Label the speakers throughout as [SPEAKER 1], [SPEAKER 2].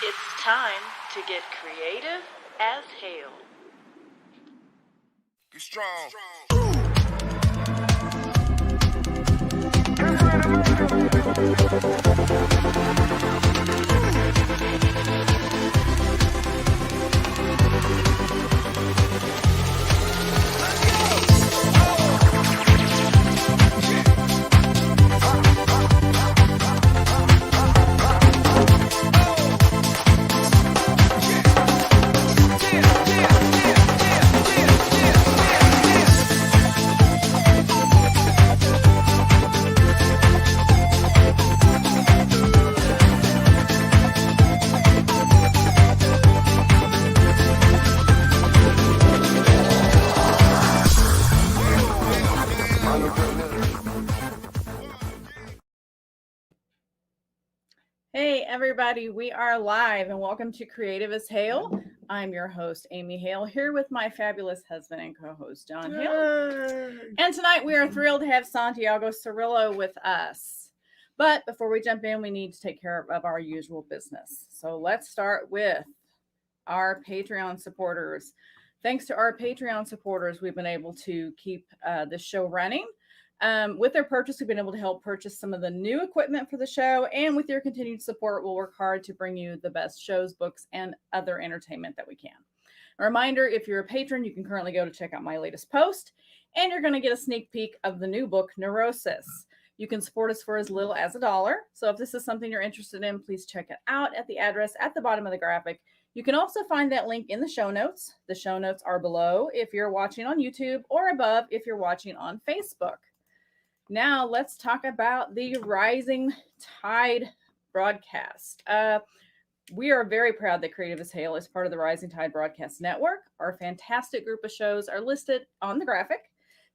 [SPEAKER 1] It's time to get creative as hell.
[SPEAKER 2] Get strong.
[SPEAKER 3] Hey everybody, we are live and welcome to Creative As Hale. I'm your host, Amy Hale, here with my fabulous husband and co-host, John Hale. And tonight we are thrilled to have Santiago Cirilo with us. But before we jump in, we need to take care of our usual business. So let's start with our Patreon supporters. Thanks to our Patreon supporters, we've been able to keep this show running. With their purchase, we've been able to help purchase some of the new equipment for the show. And with your continued support, we'll work hard to bring you the best shows, books, and other entertainment that we can. A reminder, if you're a patron, you can currently go to check out my latest post. And you're going to get a sneak peek of the new book, Neurosis. You can support us for as little as $1. So if this is something you're interested in, please check it out at the address at the bottom of the graphic. You can also find that link in the show notes. The show notes are below if you're watching on YouTube or above if you're watching on Facebook. Now let's talk about the Rising Tide broadcast. We are very proud that Creative As Hale is part of the Rising Tide Broadcast Network. Our fantastic group of shows are listed on the graphic.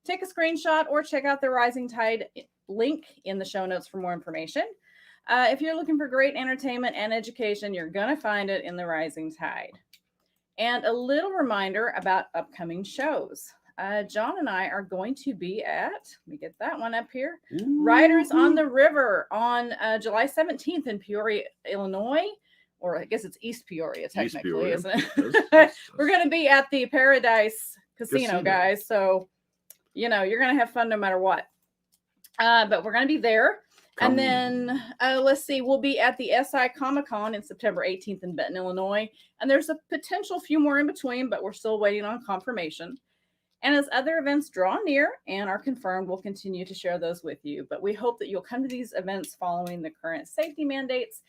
[SPEAKER 3] Take a screenshot or check out the Rising Tide link in the show notes for more information. If you're looking for great entertainment and education, you're going to find it in the Rising Tide. And a little reminder about upcoming shows. John and I are going to be at, let me get that one up here, Riders on the River on July 17th in Peoria, Illinois, or I guess it's East Peoria technically, isn't it? We're going to be at the Paradise Casino, guys, so, you know, you're going to have fun no matter what. But we're going to be there. And then, let's see, we'll be at the SI Comic-Con in September 18th in Benton, Illinois. And there's a potential few more in between, but we're still waiting on confirmation. And as other events draw near and are confirmed, we'll continue to share those with you. But we hope that you'll come to these events following the current safety mandates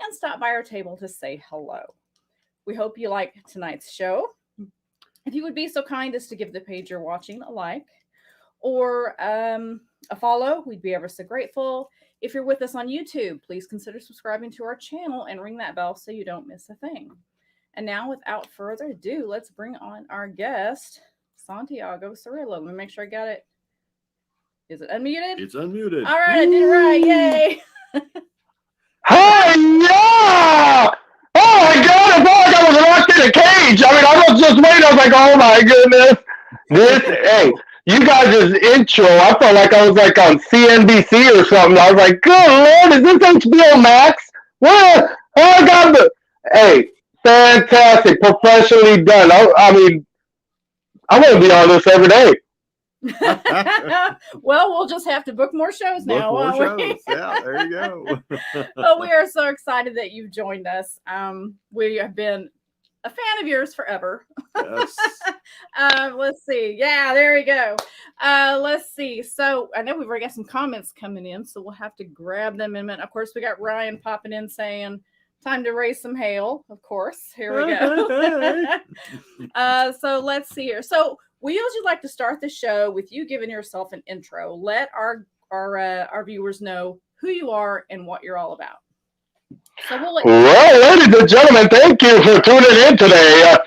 [SPEAKER 3] and stop by our table to say hello. We hope you like tonight's show. If you would be so kind as to give the page you're watching a like or a follow, we'd be ever so grateful. If you're with us on YouTube, please consider subscribing to our channel and ring that bell so you don't miss a thing. And now, without further ado, let's bring on our guest, Santiago Cirilo. Let me make sure I got it. Is it unmuted?
[SPEAKER 4] It's unmuted.
[SPEAKER 3] All right, I did it right. Yay.
[SPEAKER 5] Hey, yeah! Oh my God, I felt like I was locked in a cage. I mean, I was just waiting. I was like, oh my goodness. Hey, you guys' intro, I felt like I was like on CNBC or something. I was like, good Lord, is this HBO Max? What? Oh God. Hey, fantastic. Professionally done. I mean, I want to be on this every day.
[SPEAKER 3] Well, we'll just have to book more shows now.
[SPEAKER 4] Book more shows. Yeah, there you go.
[SPEAKER 3] Well, we are so excited that you've joined us. We have been a fan of yours forever.
[SPEAKER 4] Yes.
[SPEAKER 3] Let's see. Yeah, there we go. Let's see. So I know we've already got some comments coming in, so we'll have to grab them in a minute. Of course, we got Ryan popping in saying, time to raise some hail, of course. Here we go. So let's see here. So we usually like to start the show with you giving yourself an intro. Let our viewers know who you are and what you're all about. So we'll let
[SPEAKER 5] well, ladies and gentlemen, thank you for tuning in today.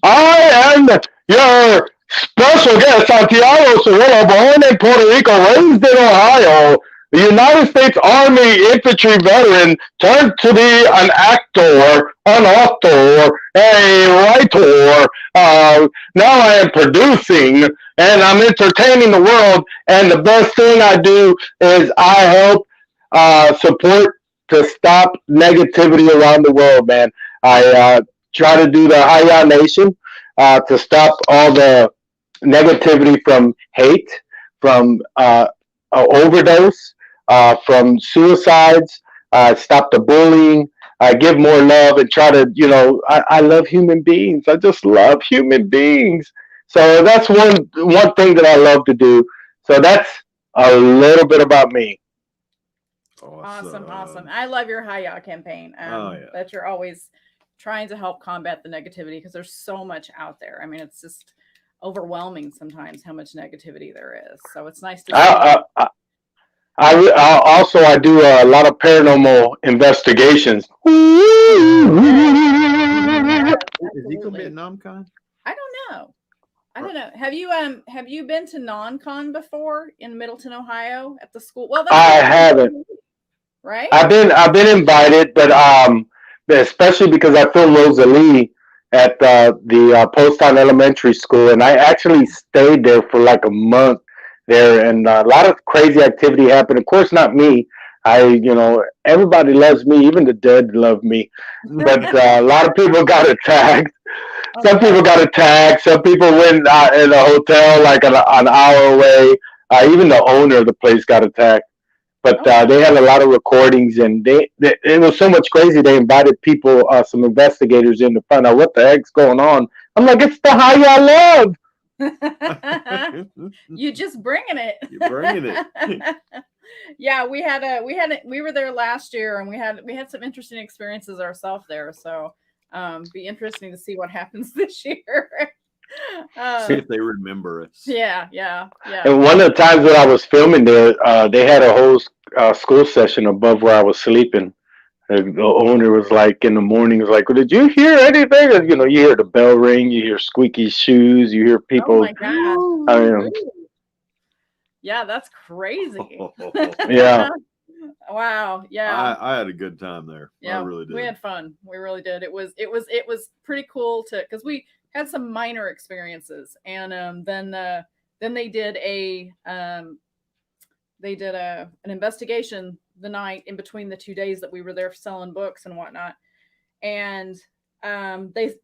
[SPEAKER 5] I am your special guest, Santiago Cirilo, born in Puerto Rico, raised in Ohio. The United States Army Infantry veteran turned to be an actor, an author, a writer. Now I am producing and I'm entertaining the world. And the best thing I do is I help support to stop negativity around the world, man. I try to do the Hiya Nation to stop all the negativity from hate, from overdose, from suicides, stop the bullying, give more love, and try to, I love human beings. I just love human beings. So that's one thing that I love to do. So that's a little bit about me.
[SPEAKER 3] Awesome. I love your Hiya campaign. That you're always trying to help combat the negativity, because there's so much out there. I mean, it's just overwhelming sometimes how much negativity there is. So it's nice to see.
[SPEAKER 5] I do a lot of paranormal investigations.
[SPEAKER 4] Is he gonna be at NomCon?
[SPEAKER 3] I don't know. Have you been to NonCon before in Middleton, Ohio, at the school? Well,
[SPEAKER 5] I haven't.
[SPEAKER 3] Right?
[SPEAKER 5] I've been invited, but especially because I filmed Rosalie at the Postown Elementary School, and I actually stayed there for like a month there, and a lot of crazy activity happened. Of course, not me. Everybody loves me. Even the dead love me. But a lot of people got attacked. Some people got attacked. Some people went in a hotel like an hour away. Even the owner of the place got attacked. But they had a lot of recordings, and it was so much crazy. They invited people, some investigators, in to find out what the heck's going on. I'm like, it's the Hiya love.
[SPEAKER 3] You just bringing it.
[SPEAKER 4] You're bringing it.
[SPEAKER 3] Yeah, we were there last year, and we had some interesting experiences ourselves there. So be interesting to see what happens this year.
[SPEAKER 4] See if they remember us.
[SPEAKER 3] Yeah.
[SPEAKER 5] And one of the times when I was filming there, they had a whole school session above where I was sleeping. The owner was like, in the morning, was like, well, did you hear anything? And, you hear the bell ring, you hear squeaky shoes, you hear people.
[SPEAKER 3] Oh my gosh. Yeah, that's crazy.
[SPEAKER 5] Yeah.
[SPEAKER 3] Wow. Yeah.
[SPEAKER 4] I had a good time there.
[SPEAKER 3] Yeah,
[SPEAKER 4] I really did.
[SPEAKER 3] We had fun. We really did. It was pretty cool because we had some minor experiences, and then they did an investigation the night in between the 2 days that we were there selling books and whatnot. And they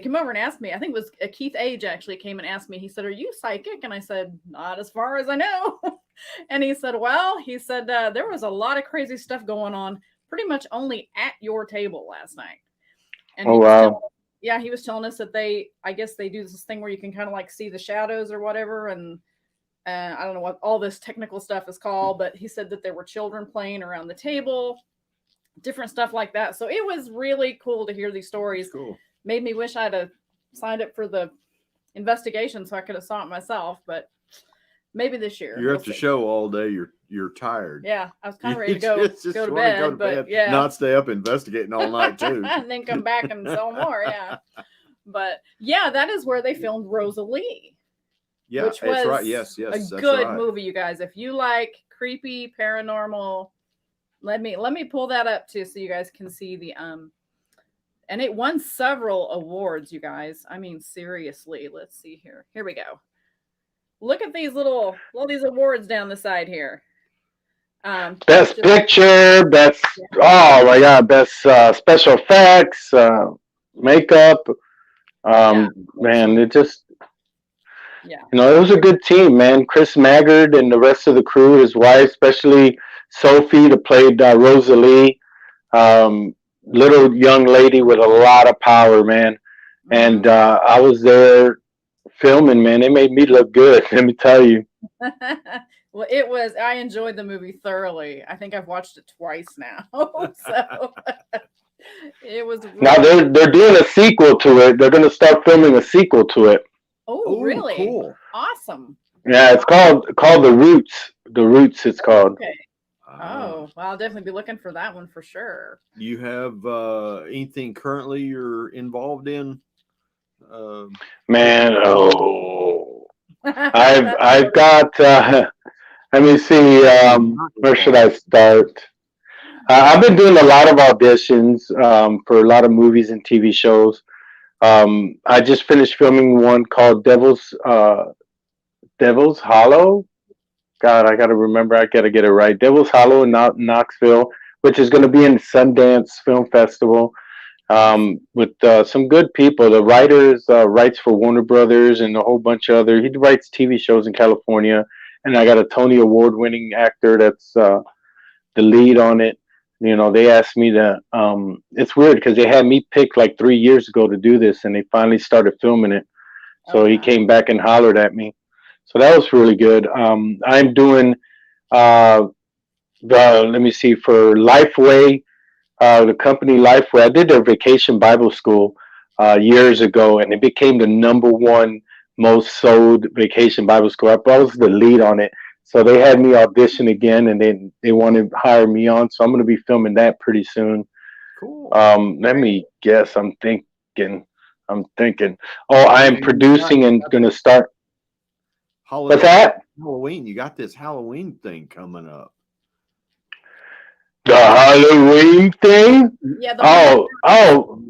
[SPEAKER 3] came over and asked me, I think it was Keith Age actually came and asked me, he said, are you psychic? And I said, not as far as I know. And he said, there was a lot of crazy stuff going on pretty much only at your table last night. And
[SPEAKER 5] oh, wow.
[SPEAKER 3] He was telling us that I guess they do this thing where you can kind of like see the shadows or whatever. And I don't know what all this technical stuff is called, but he said that there were children playing around the table, different stuff like that. So it was really cool to hear these stories.
[SPEAKER 4] Cool.
[SPEAKER 3] Made me wish I'd have signed up for the investigation so I could have saw it myself, but maybe this year.
[SPEAKER 4] You're at the show all day. You're tired.
[SPEAKER 3] Yeah, I was kind of ready to go to bed, but yeah,
[SPEAKER 4] not stay up investigating all night too,
[SPEAKER 3] and then come back and sell more. Yeah, but yeah, that is where they filmed Rosalie.
[SPEAKER 4] Yeah,
[SPEAKER 3] which was
[SPEAKER 4] right. Yes,
[SPEAKER 3] a good movie, you guys. If you like creepy paranormal, let me pull that up too, so you guys can see the and it won several awards, you guys. I mean, seriously. Let's see here. Here we go. Look at these these awards down the side here.
[SPEAKER 5] Best picture, best oh my god, best special effects, makeup. Man, it just it was a good team, man. Chris Maggard and the rest of the crew, his wife, especially Sophie, that played Rosalie, little young lady with a lot of power, man. And I was there filming, man. They made me look good, let me tell you.
[SPEAKER 3] Well, I enjoyed the movie thoroughly. I think I've watched it twice now. So it was really... Now
[SPEAKER 5] they're doing a sequel to it. They're going to start filming a sequel to it.
[SPEAKER 3] Oh, really?
[SPEAKER 4] Cool.
[SPEAKER 3] Awesome.
[SPEAKER 5] Yeah, it's called The Roots. The Roots, it's called.
[SPEAKER 3] Okay. Oh, well, I'll definitely be looking for that one for sure.
[SPEAKER 4] You have anything currently you're involved in?
[SPEAKER 5] Man, I've got. Let me see. Where should I start? I've been doing a lot of auditions for a lot of movies and TV shows. I just finished filming one called Devil's Hollow. God, I got to remember. I got to get it right. Devil's Hollow in Knoxville, which is going to be in Sundance Film Festival. with some good people. The writer writes for Warner Brothers and a whole bunch of other. He writes TV shows in California, and I got a Tony Award-winning actor that's the lead on it. You know, they asked me to. It's weird because they had me picked like 3 years ago to do this, and they finally started filming it. So he came back and hollered at me. So that was really good. I'm doing let me see, for Lifeway, the company Lifeway. I did their vacation Bible school years ago, and it became the #1 most sold vacation Bible school. I was the lead on it. So they had me audition again, and they wanted to hire me on. So I'm going to be filming that pretty soon.
[SPEAKER 4] Cool.
[SPEAKER 5] Let me guess. I'm thinking. Oh, I am producing and going to start.
[SPEAKER 4] Holiday,
[SPEAKER 5] What's that?
[SPEAKER 4] Halloween. You got this Halloween thing coming up.
[SPEAKER 5] The Halloween thing?
[SPEAKER 3] Yeah.
[SPEAKER 5] Oh.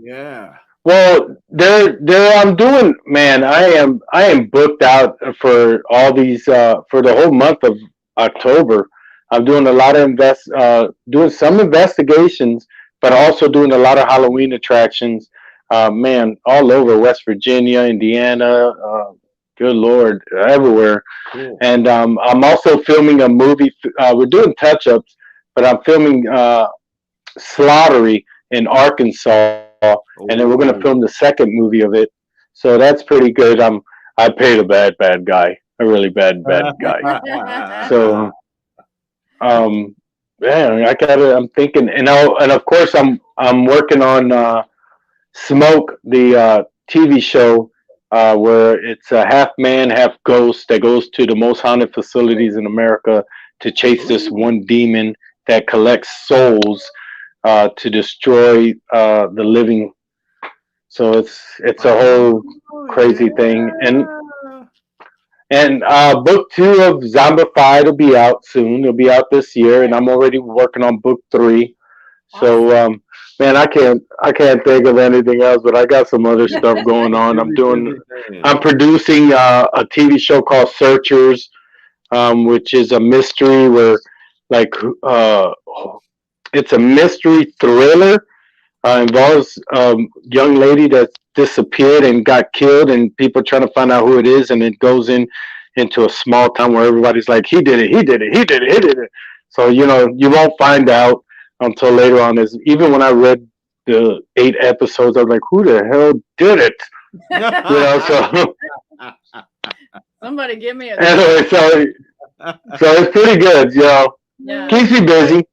[SPEAKER 4] Yeah.
[SPEAKER 5] Well, I'm doing, man, I am booked out for all these, for the whole month of October. I'm doing a lot of doing some investigations, but also doing a lot of Halloween attractions, man, all over West Virginia, Indiana, good Lord, everywhere.
[SPEAKER 4] Cool.
[SPEAKER 5] And, I'm also filming a movie. We're doing touch-ups, but I'm filming, Slaughtery in Arkansas. And then we're going to film the second movie of it. So that's pretty good. I played a bad guy, a really bad guy. So, yeah, I'm thinking, and of course I'm working on, Smoke, the, TV show, where it's a half man, half ghost that goes to the most haunted facilities in America to chase this one demon that collects souls, to destroy, the living. So it's a whole crazy thing. And book 2 of Zombified will be out soon. It'll be out this year, and I'm already working on book 3. So man, I can't think of anything else, but I got some other stuff going on. I'm producing a TV show called Searchers, which is a mystery where it's a mystery thriller. Involves a young lady that disappeared and got killed, and people trying to find out who it is, and it goes into a small town where everybody's like, he did it. So, you won't find out until later on. Even when I read the 8 episodes, I was like, who the hell did it? So
[SPEAKER 3] somebody give me a
[SPEAKER 5] anyway, so it's pretty good,
[SPEAKER 3] Yeah.
[SPEAKER 5] Keeps me busy.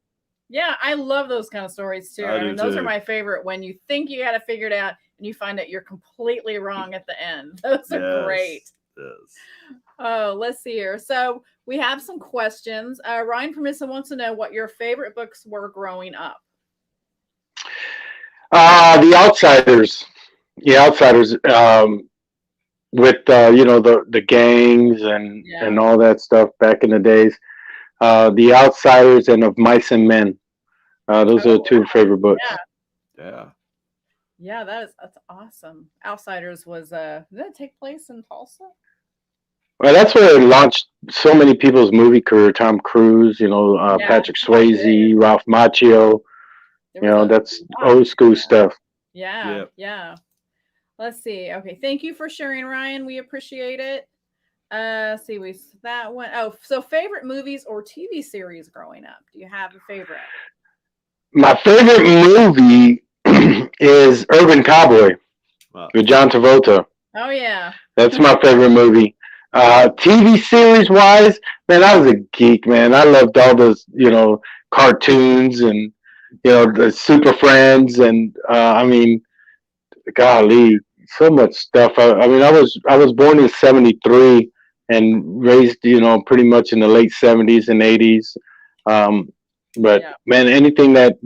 [SPEAKER 3] Yeah, I love those kind of stories too. I mean, those are my favorite, when you think you got it figured out and you find out you're completely wrong at the end. Those are great.
[SPEAKER 4] Yes.
[SPEAKER 3] Oh, let's see here. So we have some questions. Ryan from Missa wants to know what your favorite books were growing up.
[SPEAKER 5] The Outsiders. With the gangs and all that stuff back in the days. The Outsiders and Of Mice and Men. Those are the 2 favorite books.
[SPEAKER 3] Yeah, that's awesome. Outsiders was did that take place in Tulsa?
[SPEAKER 5] Well, that's where it launched so many people's movie career. Tom Cruise, Patrick Swayze, Ralph Macchio. That's old school stuff.
[SPEAKER 3] Yeah. Let's see. Okay, thank you for sharing, Ryan. We appreciate it. That one. Oh, so favorite movies or TV series growing up? Do you have a favorite?
[SPEAKER 5] My favorite movie is Urban Cowboy with John Travolta.
[SPEAKER 3] Oh yeah,
[SPEAKER 5] that's my favorite movie. TV series wise, man, I was a geek, man. I loved all those, cartoons and the Super Friends, and golly, so much stuff. I was born in '73 and raised, pretty much in the late '70s and '80s. But man, anything that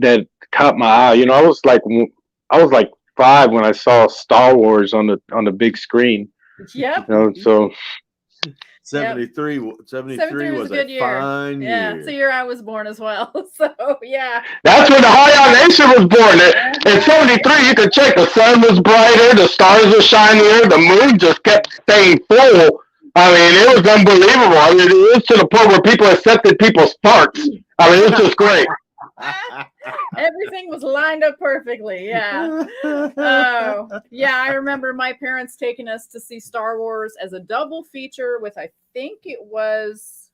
[SPEAKER 5] caught my eye, I was like 5 when I saw Star Wars on the big screen.
[SPEAKER 3] Yep.
[SPEAKER 5] So
[SPEAKER 4] 73 was a good year. Fine year.
[SPEAKER 3] Yeah, it's the year I was born as well. So yeah.
[SPEAKER 5] That's when the Ohio Nation was born. In '73, you could check. The sun was brighter, the stars were shinier, the moon just kept staying full. It was unbelievable. It was to the point where people accepted people's farts. It was just great.
[SPEAKER 3] Everything was lined up perfectly. Yeah. Oh, yeah. I remember my parents taking us to see Star Wars as a double feature with, I think it was,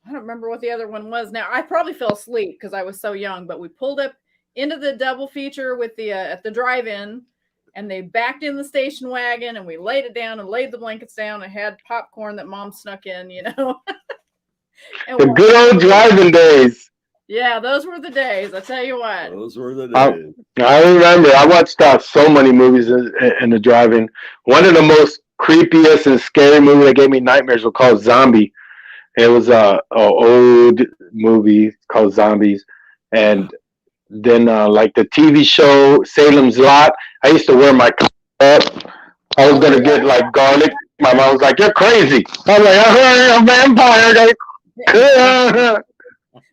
[SPEAKER 3] I don't remember what the other one was now. I probably fell asleep because I was so young, but we pulled up into the double feature with the at the drive-in, and they backed in the station wagon, and we laid it down and laid the blankets down and had popcorn that Mom snuck in, you know.
[SPEAKER 5] The good old driving days.
[SPEAKER 3] Yeah, those were the days. I tell you what.
[SPEAKER 4] Those were the days.
[SPEAKER 5] I remember. I watched so many movies in the drive-in. One of the most creepiest and scary movies that gave me nightmares was called Zombie. It was a old movie called Zombies, and then like the TV show Salem's Lot. I used to wear my up. I was gonna get like garlic. My mom was like, "You're crazy." I was like, "I'm a vampire."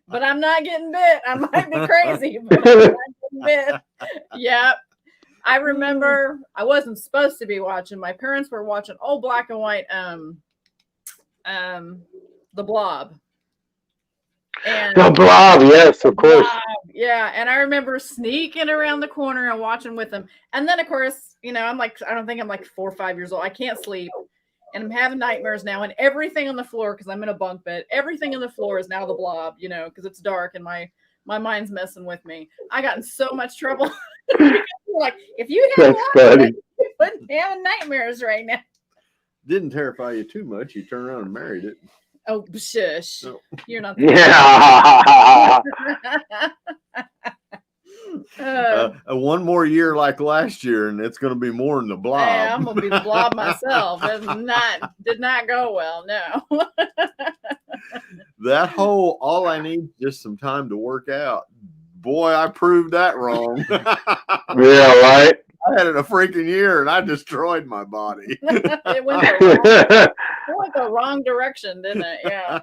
[SPEAKER 3] But I'm not getting bit. I might be crazy, but I'm not getting bit. Yep. I remember I wasn't supposed to be watching. My parents were watching old black and white The Blob. And
[SPEAKER 5] The Blob, yes, of course.
[SPEAKER 3] Yeah, and I remember sneaking around the corner and watching with them. And then, of course, you know, I don't think I'm like 4 or 5 years old. I can't sleep, and I'm having nightmares now. And everything on the floor, because I'm in a bunk bed, everything on the floor is now The Blob. You know, because it's dark and my mind's messing with me. I got in so much trouble. Like, if you had one, you wouldn't have nightmares right now.
[SPEAKER 4] Didn't terrify you too much. You turned around and married it.
[SPEAKER 3] Oh, shush. No. You're not.
[SPEAKER 5] Yeah.
[SPEAKER 4] One more year like last year, and it's going to be more than The Blob.
[SPEAKER 3] Yeah, I'm going to be The Blob myself. It did not go well, no.
[SPEAKER 4] That whole, all I need is just some time to work out. Boy, I proved that wrong.
[SPEAKER 5] Yeah, right.
[SPEAKER 4] I had it a freaking year, and I destroyed my body.
[SPEAKER 3] It went the wrong direction, didn't it? Yeah.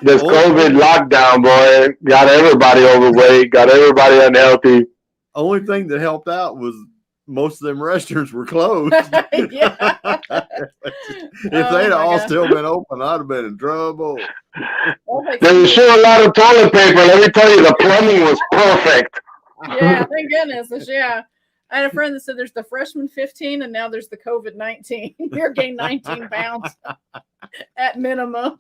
[SPEAKER 5] This COVID lockdown, boy, got everybody overweight, got everybody unhealthy.
[SPEAKER 4] Only thing that helped out was most of them restaurants were closed.
[SPEAKER 3] Yeah.
[SPEAKER 5] If
[SPEAKER 4] they'd all still been open, I'd have been in trouble.
[SPEAKER 5] There was sure a lot of toilet paper. Let me tell you, the plumbing was perfect.
[SPEAKER 3] Yeah, thank goodness. Yeah. I had a friend that said there's the freshman 15 and now there's the COVID-19. You're gained 19 pounds at minimum.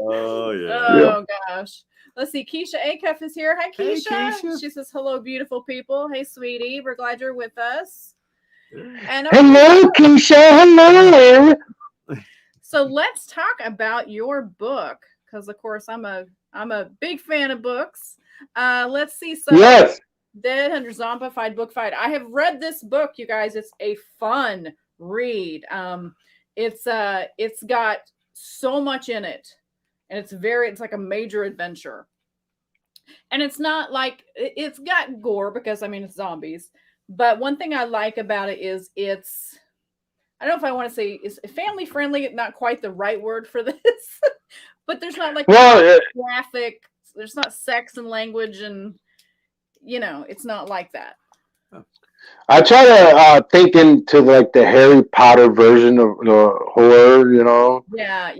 [SPEAKER 4] Oh, yeah.
[SPEAKER 3] Oh, gosh. Let's see. Keisha Acuff is here. Hi, Keisha. Hey, Keisha. She says, hello, beautiful people. Hey, sweetie. We're glad you're with us. And
[SPEAKER 5] hello, Keisha. Hello.
[SPEAKER 3] So let's talk about your book because, of course, I'm a big fan of books. Let's see. So
[SPEAKER 5] yes.
[SPEAKER 3] Dead Under Zombified Book Fight. I have read this book, you guys. It's a fun read. It's got so much in it, and it's like a major adventure. And it's not like it's got gore because I mean it's zombies. But one thing I like about it is it's, I don't know if I want to say it's family friendly. Not quite the right word for this, but there's not like graphic. There's not sex and language and. You know, it's not like that.
[SPEAKER 5] I try to think into like the Harry Potter version of the horror, you know.
[SPEAKER 3] Yeah.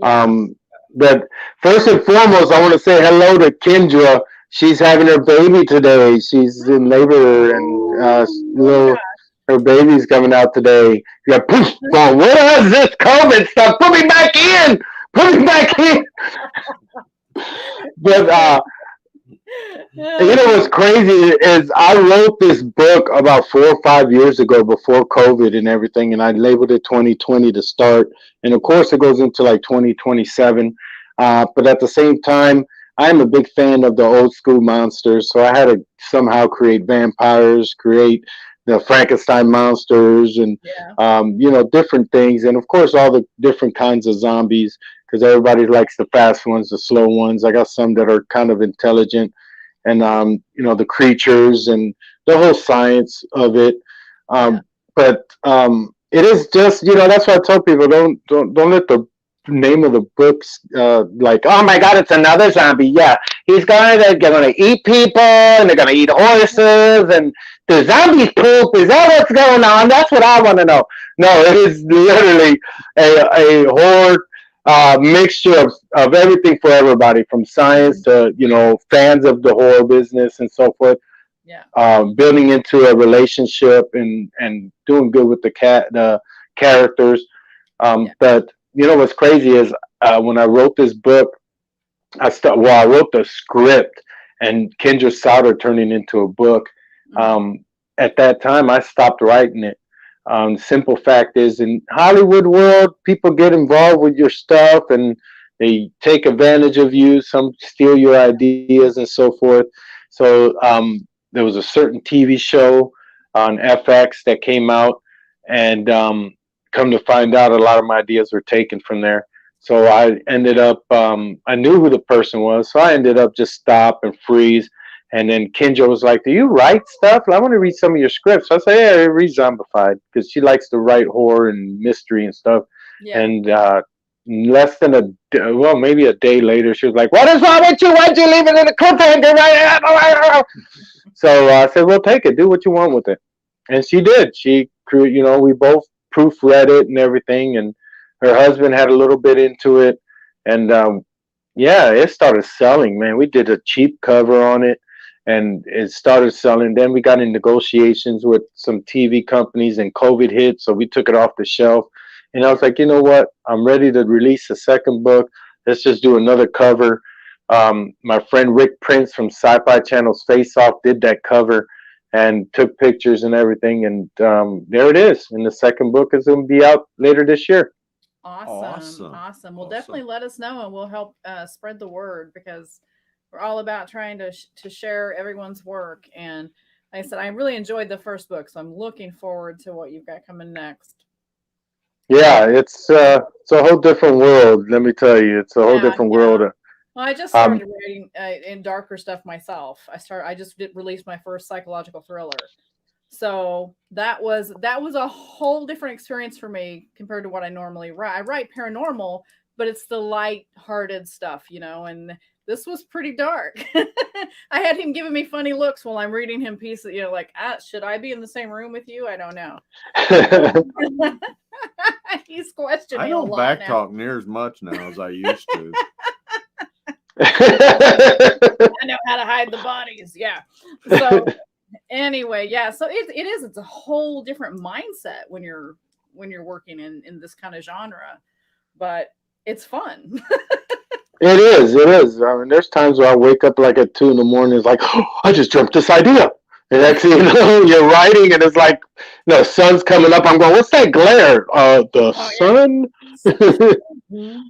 [SPEAKER 5] But first and foremost, I want to say hello to Kendra. She's having her baby today. She's in labor, and her baby's coming out today. You got poof. Well, what is this COVID stuff? Put me back in. Put me back in. But you know what's crazy is I wrote this book about 4 or 5 years ago before COVID and everything, and I labeled it 2020 to start. And of course, it goes into like 2027. But at the same time, I'm a big fan of the old school monsters, so I had to somehow create vampires, create the Frankenstein monsters, and you know, different things, and of course, all the different kinds of zombies. Because everybody likes the fast ones, the slow ones. I got some that are kind of intelligent, and you know, the creatures and the whole science of it. But it is just, you know, that's why I tell people don't let the name of the books like, oh my God, it's another zombie. Yeah, they're gonna eat people and they're gonna eat horses and the zombies poop. Is that what's going on? That's what I want to know. No, it is literally a horror mixture of everything for everybody, from science to, fans of the horror business and so forth.
[SPEAKER 3] Yeah.
[SPEAKER 5] Building into a relationship and doing good with the characters. But what's crazy is when I wrote this book, I wrote the script, and Kendra Sauter turned it into a book. At that time, I stopped writing it. Simple fact is, in Hollywood world, people get involved with your stuff and they take advantage of you. Some steal your ideas and so forth. So there was a certain TV show on FX that came out, and come to find out, a lot of my ideas were taken from there. So I ended up, I knew who the person was, so I ended up just stop and freeze. And then Kendra was like, "Do you write stuff? I want to read some of your scripts." So I said, "Yeah, I read Zombified," because she likes to write horror and mystery and stuff.
[SPEAKER 3] Yeah.
[SPEAKER 5] And less than maybe a day later, she was like, "What is wrong with you? Why'd you leave it in a cliffhanger right now?" So I said, "Well, take it. Do what you want with it." And she did. She, we both proofread it and everything. And her husband had a little bit into it. And it started selling, man. We did a cheap cover on it, and it started selling. Then we got in negotiations with some TV companies, and COVID hit, so we took it off the shelf. And I was like, you know what? I'm ready to release a second book. Let's just do another cover. My friend Rick Prince from Sci-Fi Channel's Face Off did that cover and took pictures and everything. And there it is. And the second book is going to be out later this year.
[SPEAKER 3] Awesome. Well, definitely let us know, and we'll help spread the word, because we're all about trying to share everyone's work. And like I said, I really enjoyed the first book, so I'm looking forward to what you've got coming next.
[SPEAKER 5] Yeah, it's a whole different world. Let me tell you, it's a whole different world.
[SPEAKER 3] Well, I just started writing in darker stuff myself. I just released my first psychological thriller. So that was a whole different experience for me compared to what I normally write. I write paranormal, but it's the light-hearted stuff, and this was pretty dark. I had him giving me funny looks while I'm reading him pieces, like, should I be in the same room with you? I don't know. He's questioning.
[SPEAKER 4] I don't
[SPEAKER 3] a lot
[SPEAKER 4] backtalk near as much now as I used to.
[SPEAKER 3] I know how to hide the bodies. Yeah. So anyway, so it's a whole different mindset when you're working in this kind of genre, but it's fun.
[SPEAKER 5] It is. I mean, there's times where I wake up like at 2 a.m. It's like, oh, I just dreamt this idea. And actually, you're writing, and it's like, the sun's coming up. I'm going, what's that glare? Sun?
[SPEAKER 3] Yeah.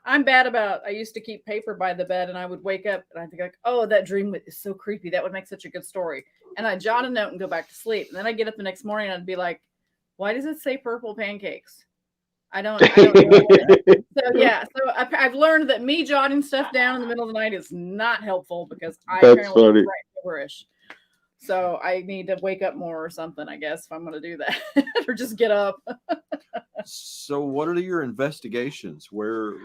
[SPEAKER 3] I'm bad about, I used to keep paper by the bed, and I would wake up and I'd think like, oh, that dream is so creepy. That would make such a good story. And I'd jot a note and go back to sleep. And then I'd get up the next morning and I'd be like, why does it say purple pancakes? I don't know. So I've learned that me jotting stuff down in the middle of the night is not helpful, because I apparently write gibberish. So I need to wake up more or something, I guess, if I'm going to do that, or just get up.
[SPEAKER 4] So what are your investigations? Where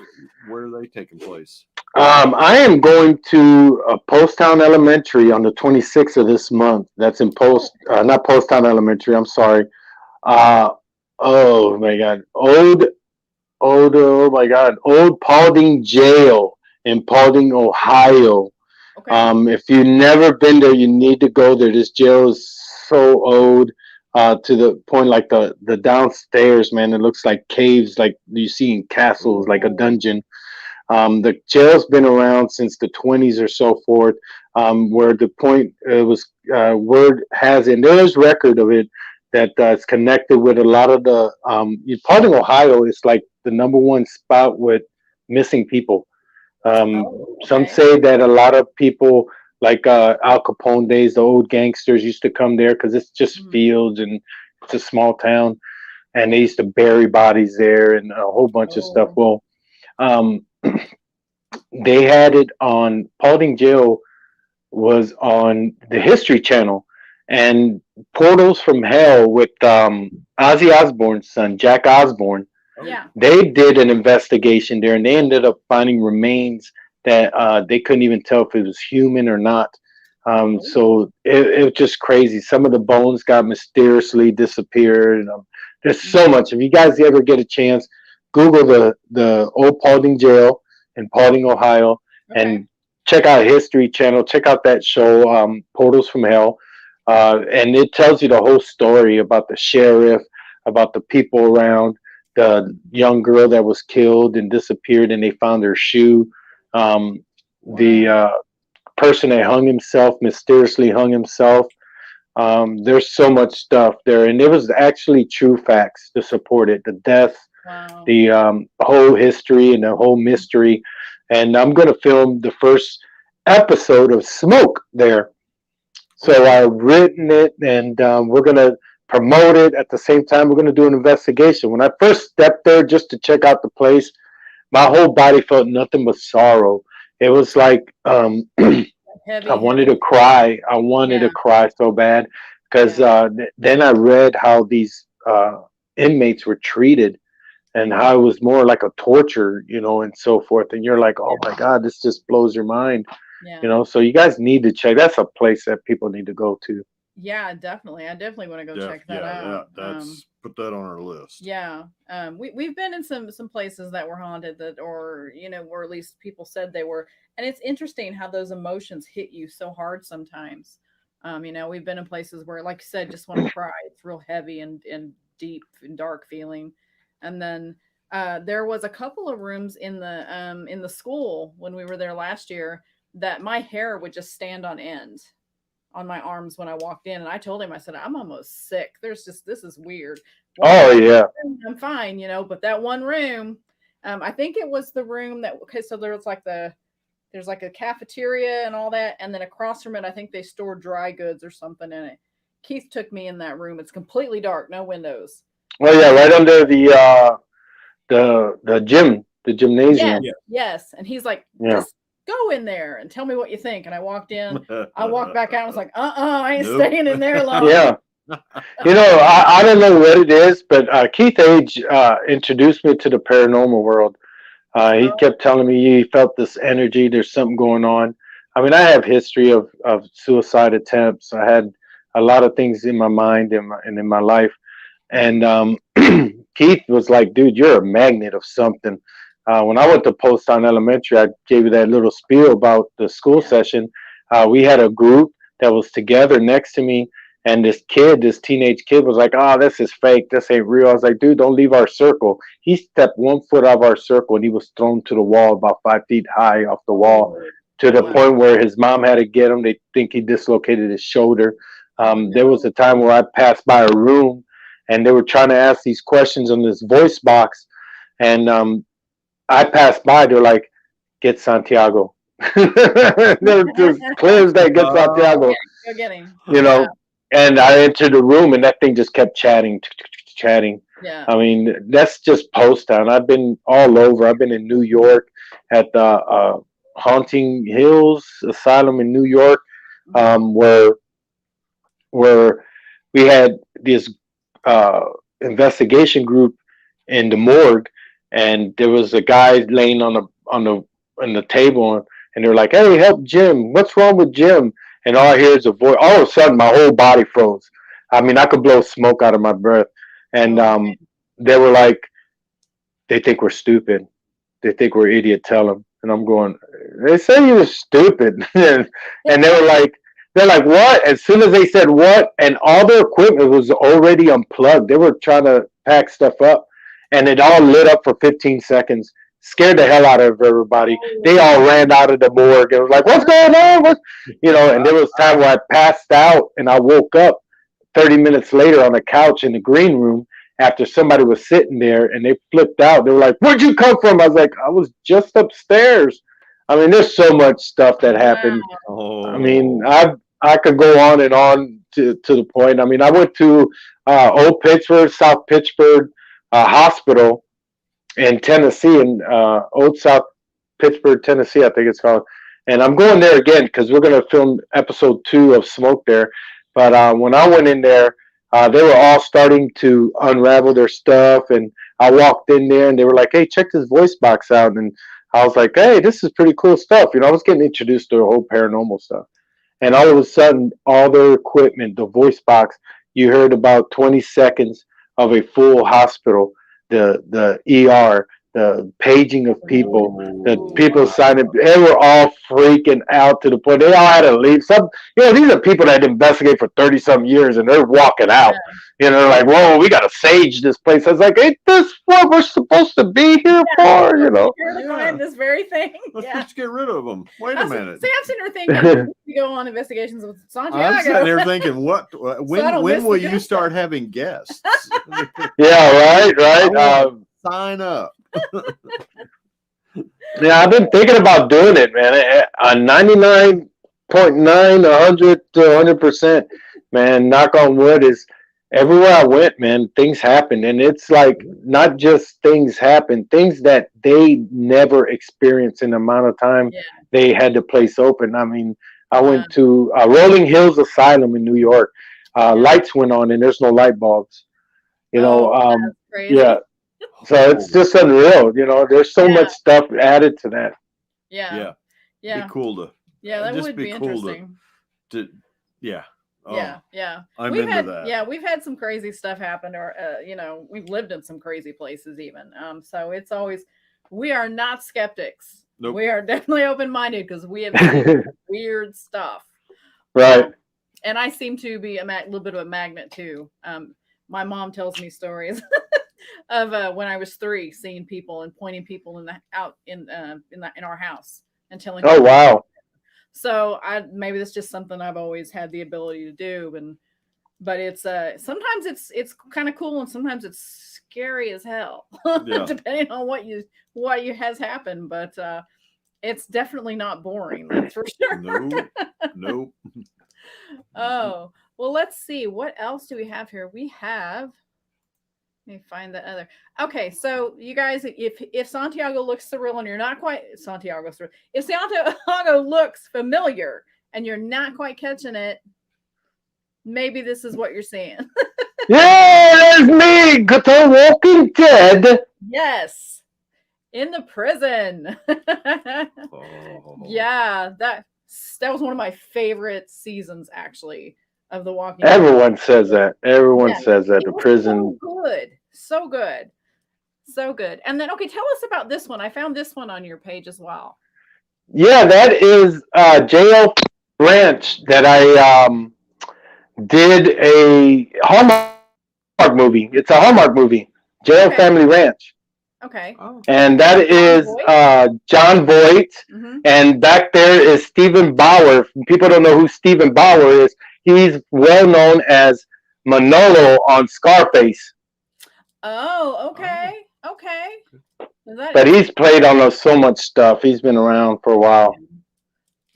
[SPEAKER 4] are they taking place?
[SPEAKER 5] I am going to Poasttown Elementary on the 26th of this month. That's in not Poasttown Elementary. I'm sorry. Oh my God. Old Paulding Jail in Paulding, Ohio. Okay. If you've never been there, you need to go there. This jail is so old, to the point like the downstairs, man, it looks like caves, like you see in castles, like a dungeon. The jail's been around since the 20s or so forth, where the point was, word has it, and there is record of it, that it's connected with a lot of the, Paulding, Ohio is like the #1 spot with missing people. Some say that a lot of people, like Al Capone days, the old gangsters used to come there because it's just fields and it's a small town, and they used to bury bodies there and a whole bunch of stuff. Well, they had it on, Paulding Jail was on the History Channel, and Portals from Hell with Ozzy Osbourne's son, Jack Osbourne.
[SPEAKER 3] Yeah.
[SPEAKER 5] They did an investigation there, and they ended up finding remains that they couldn't even tell if it was human or not. So it was just crazy. Some of the bones got mysteriously disappeared. There's so much. If you guys ever get a chance, Google the old Paulding Jail in Paulding, Ohio, and check out History Channel. Check out that show, Portals from Hell, and it tells you the whole story about the sheriff, about the people around, the young girl that was killed and disappeared, and they found her shoe. The person that hung himself, mysteriously hung himself. There's so much stuff there, and there was actually true facts to support it. The death, the whole history, and the whole mystery. And I'm going to film the first episode of Smoke there. So I've written it, and we're going to promote it. At the same time, we're going to do an investigation. When I first stepped there just to check out the place, my whole body felt nothing but sorrow. It was like I wanted to cry. I wanted to cry so bad because then I read how these inmates were treated and how it was more like a torture, you know, and so forth. And you're like, oh my God, this just blows your mind, you know. So you guys need to check. That's a place that people need to go to.
[SPEAKER 3] Yeah, definitely. I definitely want to go check that out.
[SPEAKER 4] Yeah, that's put that on our list.
[SPEAKER 3] Yeah, we've been in some places that were haunted that, or you know, or at least people said they were. And it's interesting how those emotions hit you so hard sometimes. You know, we've been in places where, like you said, just want to cry. It's real heavy and deep and dark feeling. And then there was a couple of rooms in the school when we were there last year that my hair would just stand on end on my arms when I walked in. And I told him, I said, I'm almost sick. This is weird. I'm fine, you know, but that one room, I think it was the room that, so there's like a cafeteria and all that. And then across from it, I think they stored dry goods or something in it. Keith took me in that room. It's completely dark, no windows.
[SPEAKER 5] Well, yeah, right under the gym, the gymnasium.
[SPEAKER 3] Yes. And he's like, just go in there and tell me what you think. And I walked in, I walked back out and was like, I ain't staying in there long.
[SPEAKER 5] Yeah. You know, I don't know what it is, but Keith Age introduced me to the paranormal world. He kept telling me he felt this energy. There's something going on. I mean, I have history of suicide attempts. I had a lot of things in my mind and in my life. And Keith was like, dude, you're a magnet of something. When I went to Postown Elementary, I gave you that little spiel about the school session. We had a group that was together next to me. And this teenage kid was like, this is fake. This ain't real. I was like, dude, don't leave our circle. He stepped 1 foot out of our circle and he was thrown to the wall about 5 feet high off the wall to the point where his mom had to get him. They think he dislocated his shoulder. There was a time where I passed by a room and they were trying to ask these questions on this voice box. And I passed by. They're like, get Santiago. They're just clear as day, get Santiago.
[SPEAKER 3] Go get him.
[SPEAKER 5] You know. And I entered the room, and that thing just kept chatting.
[SPEAKER 3] Yeah.
[SPEAKER 5] I mean, that's just Postown. I've been all over. I've been in New York at the Haunting Hills Asylum in New York, where we had this investigation group in the morgue, and there was a guy laying on the table, and they're like, "Hey, help Jim! What's wrong with Jim?" And all I hear is a voice. All of a sudden, my whole body froze. I mean, I could blow smoke out of my breath. And they were like, they think we're stupid. They think we're idiot. Tell them. And I'm going, they say you're stupid. And they're like, what? As soon as they said what, and all their equipment was already unplugged. They were trying to pack stuff up. And it all lit up for 15 seconds. Scared the hell out of everybody. They all ran out of the morgue and was like, what's going on? And there was time where I passed out and I woke up 30 minutes later on a couch in the green room after somebody was sitting there and they flipped out. They were like, where'd you come from? I was like, I was just upstairs. I mean, there's so much stuff that happened. I mean, I could go on and on to the point. I mean, I went to Old Pittsburgh, South Pittsburgh Hospital in Tennessee, in Old South Pittsburgh, Tennessee, I think it's called. And I'm going there again because we're going to film episode 2 of Smoke there. But when I went in there, they were all starting to unravel their stuff. And I walked in there and they were like, hey, check this voice box out. And I was like, hey, this is pretty cool stuff. I was getting introduced to the whole paranormal stuff. And all of a sudden, all their equipment, the voice box, you heard about 20 seconds of a full hospital the ER, the paging of people, the
[SPEAKER 4] Ooh,
[SPEAKER 5] people
[SPEAKER 4] wow.
[SPEAKER 5] signing. They were all freaking out to the point they all had to leave. Some, these are people that investigate for 30-some years, and they're walking out. Like, whoa, we got to sage this place. I was like, ain't this what we're supposed to be here for?
[SPEAKER 3] Here to find this very thing.
[SPEAKER 4] Let's just get rid of them. Wait a minute.
[SPEAKER 3] See, I'm sitting there thinking, we go on investigations with Santiago.
[SPEAKER 4] I'm sitting there thinking, when will you start having guests?
[SPEAKER 5] Yeah, right.
[SPEAKER 4] Sign up.
[SPEAKER 5] Yeah, I've been thinking about doing it, man. 99.9, 100 to 100%, man. Knock on wood, is everywhere I went, man, things happen. And it's like not just things happen, things that they never experienced in the amount of time they had the place open. I mean, I went to Rolling Hills Asylum in New York. Lights went on and there's no light bulbs.
[SPEAKER 3] That's crazy.
[SPEAKER 5] Yeah. So it's just unreal. There's so much stuff added to that.
[SPEAKER 3] Yeah.
[SPEAKER 4] Be cool to.
[SPEAKER 3] Yeah, that would be interesting.
[SPEAKER 4] Yeah. Oh,
[SPEAKER 3] yeah.
[SPEAKER 4] I'm into that.
[SPEAKER 3] Yeah, we've had some crazy stuff happen, or we've lived in some crazy places even. So it's always, we are not skeptics.
[SPEAKER 4] Nope.
[SPEAKER 3] We are definitely open-minded because we have seen weird stuff.
[SPEAKER 5] Right.
[SPEAKER 3] And I seem to be a little bit of a magnet too. My mom tells me stories of when I was 3, seeing people and pointing people in our house and telling.
[SPEAKER 5] Oh, wow.
[SPEAKER 3] So maybe that's just something I've always had the ability to do, but it's sometimes it's kind of cool and sometimes it's scary as hell, depending on what has happened. But it's definitely not boring, that's for sure.
[SPEAKER 4] Nope.
[SPEAKER 3] Oh, well, let's see. What else do we have here? Let me find the other. Okay, so you guys, if Santiago looks surreal and you're not quite if Santiago looks familiar and you're not quite catching it, maybe this is what you're seeing.
[SPEAKER 5] Yeah, there's me, the Walking Dead.
[SPEAKER 3] Yes, in the prison. Yeah, that was one of my favorite seasons, actually, of The Walking Dead.
[SPEAKER 5] Everyone says that. Everyone says that. The prison.
[SPEAKER 3] So good. And then, okay, tell us about this one. I found this one on your page as well.
[SPEAKER 5] Yeah, that is Jail Ranch that I did a Hallmark movie. It's a Hallmark movie, Jail Family Ranch.
[SPEAKER 3] Okay.
[SPEAKER 5] And that is John Voight. Mm-hmm. And back there is Stephen Bauer. People don't know who Stephen Bauer is. He's well known as Manolo on Scarface.
[SPEAKER 3] Oh, okay.
[SPEAKER 5] But he's played on so much stuff. He's been around for a while.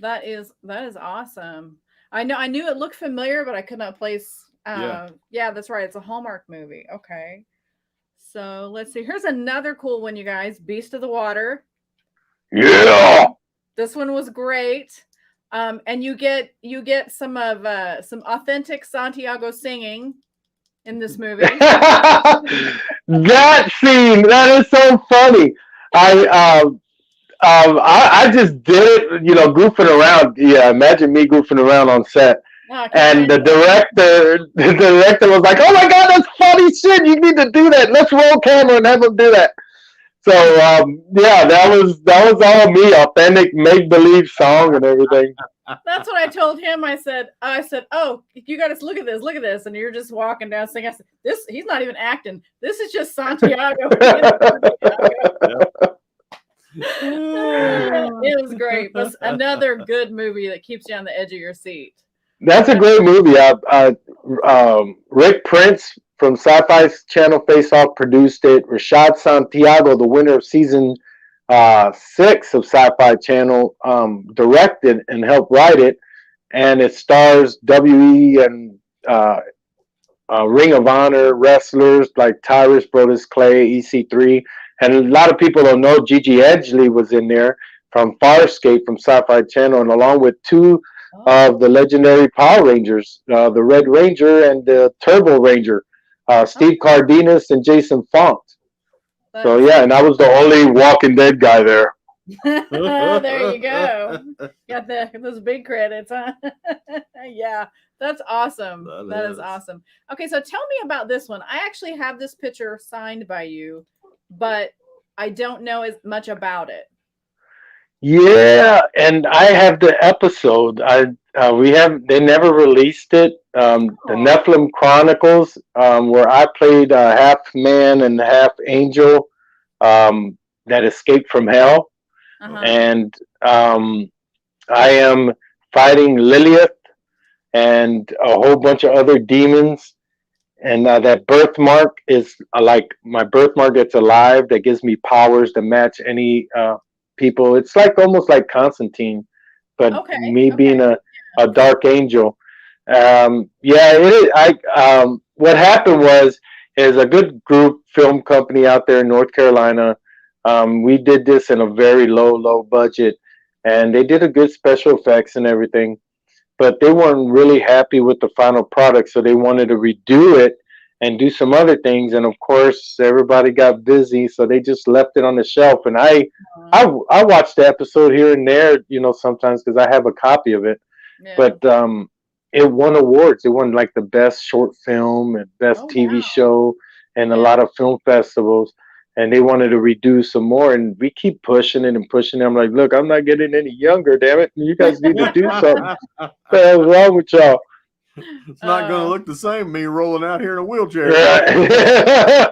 [SPEAKER 3] That is awesome. I knew it looked familiar, but I could not place. Yeah, that's right. It's a Hallmark movie. Okay. So let's see. Here's another cool one, you guys. Beast of the Water.
[SPEAKER 5] Yeah.
[SPEAKER 3] This one was great. And you get some authentic Santiago singing in this movie.
[SPEAKER 5] That scene, that is so funny. I just did it, goofing around. Yeah, imagine me goofing around on set. And the director was like, "Oh my God, that's funny shit! You need to do that. Let's roll camera and have him do that." So that was all me, authentic make believe song and everything.
[SPEAKER 3] That's what I told him. I said, "Oh, you got to look at this," and you're just walking down singing. I said, he's not even acting. This is just Santiago. It was great. But another good movie that keeps you on the edge of your seat.
[SPEAKER 5] That's a great movie. Rick Prince from Sci-Fi's channel Face Off produced it. Rashad Santiago, the winner of season 6 of Sci-Fi Channel, directed and helped write it. And it stars WE and Ring of Honor wrestlers like Tyrus, Brodus Clay, EC3. And a lot of people don't know Gigi Edgley was in there from Farscape from Sci-Fi Channel, and along with 2 of the legendary Power Rangers, the Red Ranger and the Turbo Ranger, Steve Cardenas and Jason Font. So and I was the only Walking Dead guy there.
[SPEAKER 3] There you go. Got those big credits, huh? Yeah, That's awesome. That is
[SPEAKER 4] is.
[SPEAKER 3] awesome. Okay, so tell me about this one. I actually have this picture signed by you, but I don't know as much about it.
[SPEAKER 5] Yeah, and I have the episode. They never released it. The
[SPEAKER 3] Aw.
[SPEAKER 5] Nephilim Chronicles, where I played half man and half angel, that escaped from hell,
[SPEAKER 3] Uh-huh.
[SPEAKER 5] and I am fighting Lilith and a whole bunch of other demons. And that birthmark is like my birthmark that's alive that gives me powers to match any people. It's like almost like Constantine, but
[SPEAKER 3] Okay.
[SPEAKER 5] me
[SPEAKER 3] Okay.
[SPEAKER 5] being a dark angel. Yeah, it is. What happened is a good group film company out there in North Carolina. We did this in a very low budget, and they did a good special effects and everything, but they weren't really happy with the final product, so they wanted to redo it and do some other things. And of course, everybody got busy, so they just left it on the shelf. And I watched the episode here and there, sometimes because I have a copy of it.
[SPEAKER 3] Yeah.
[SPEAKER 5] But it won awards. It won like the best short film and best TV show and a lot of film festivals. And they wanted to redo some more, and we keep pushing it and pushing it. I'm like, look, I'm not getting any younger, damn it. You guys need to do something. What the hell's wrong with y'all?
[SPEAKER 4] It's not going to look the same, me rolling out here in a wheelchair.
[SPEAKER 5] Yeah.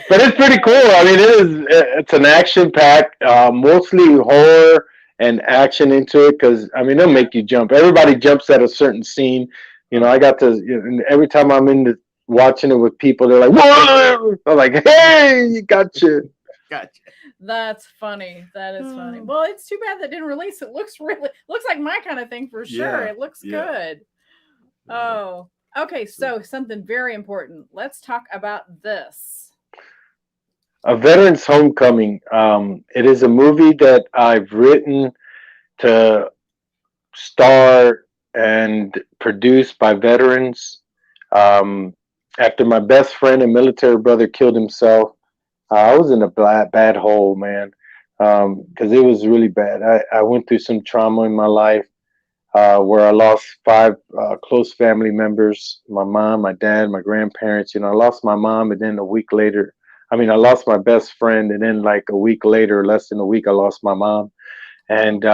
[SPEAKER 5] But it's pretty cool. I mean, it's an action pack, mostly horror and action into it, because I mean, they'll make you jump. Everybody jumps at a certain scene. I got to, and every time I'm watching it with people, they're like, whoa! I'm like, hey, gotcha.
[SPEAKER 3] That's funny. That is funny. Well, it's too bad that didn't release. It looks like my kind of thing for sure.
[SPEAKER 4] Yeah,
[SPEAKER 3] It looks good. Oh, okay. So something very important. Let's talk about this.
[SPEAKER 5] A Veteran's Homecoming. It is a movie that I've written to star and produced by veterans. After my best friend and military brother killed himself, I was in a bad hole, man, because it was really bad. I went through some trauma in my life where I lost 5 close family members: my mom, my dad, my grandparents. I lost my mom, and then a week later, I lost my best friend, and then like a week later, less than a week, I lost my mom. And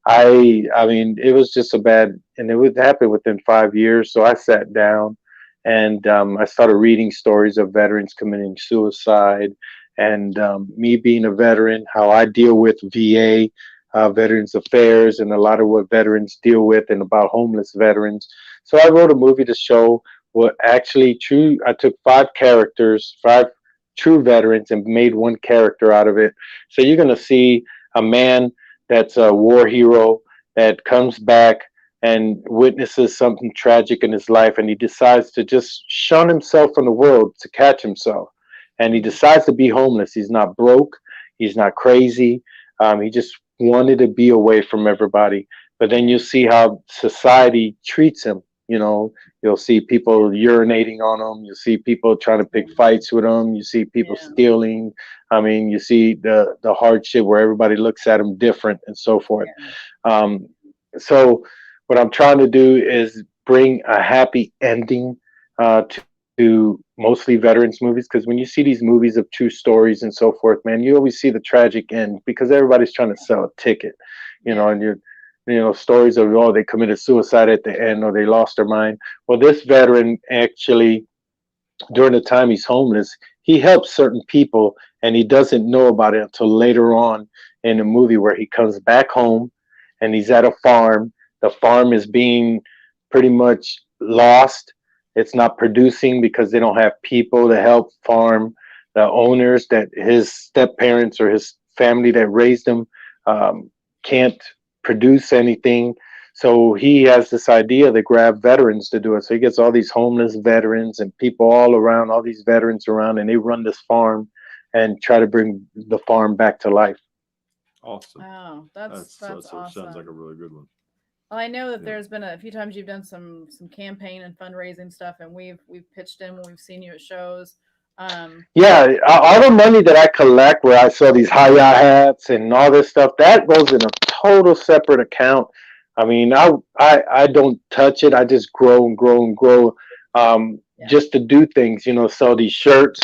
[SPEAKER 5] it was just and it would happen within 5 years. So I sat down and I started reading stories of veterans committing suicide, and me being a veteran, how I deal with VA, Veterans Affairs, and a lot of what veterans deal with, and about homeless veterans. So I wrote a movie to show what actually true. I took 5 characters, 5 true veterans, and made one character out of it. So you're going to see a man that's a war hero that comes back and witnesses something tragic in his life, and he decides to just shun himself from the world to catch himself. And he decides to be homeless. He's not broke. He's not crazy. He just wanted to be away from everybody. But then you'll see how society treats him. You'll see people urinating on him. You'll see people trying to pick fights with him. You see people stealing. You see the hardship where everybody looks at him different and so forth. So what I'm trying to do is bring a happy ending to mostly veterans movies, because when you see these movies of true stories and so forth, man, you always see the tragic end because everybody's trying to sell a ticket, and you're stories of, they committed suicide at the end, or they lost their mind. Well, this veteran actually, during the time he's homeless, he helps certain people, and he doesn't know about it until later on in the movie, where he comes back home and he's at a farm. The farm is being pretty much lost. It's not producing because they don't have people to help farm. The owners, that his step parents or his family that raised him, can't produce anything. So he has this idea to grab veterans to do it. So he gets all these homeless veterans and people all around, all these veterans around, and they run this farm and try to bring the farm back to life.
[SPEAKER 4] Awesome.
[SPEAKER 3] Wow, that's awesome.
[SPEAKER 4] Sounds like a really good one.
[SPEAKER 3] Well, I know that there's been a few times you've done some campaign and fundraising stuff, and we've pitched in when we've seen you at shows.
[SPEAKER 5] Yeah, all the money that I collect, where I sell these hi-hat hats and all this stuff, that goes in a total separate account I mean, I don't touch it. I just grow and grow and grow, just to do things, sell these shirts,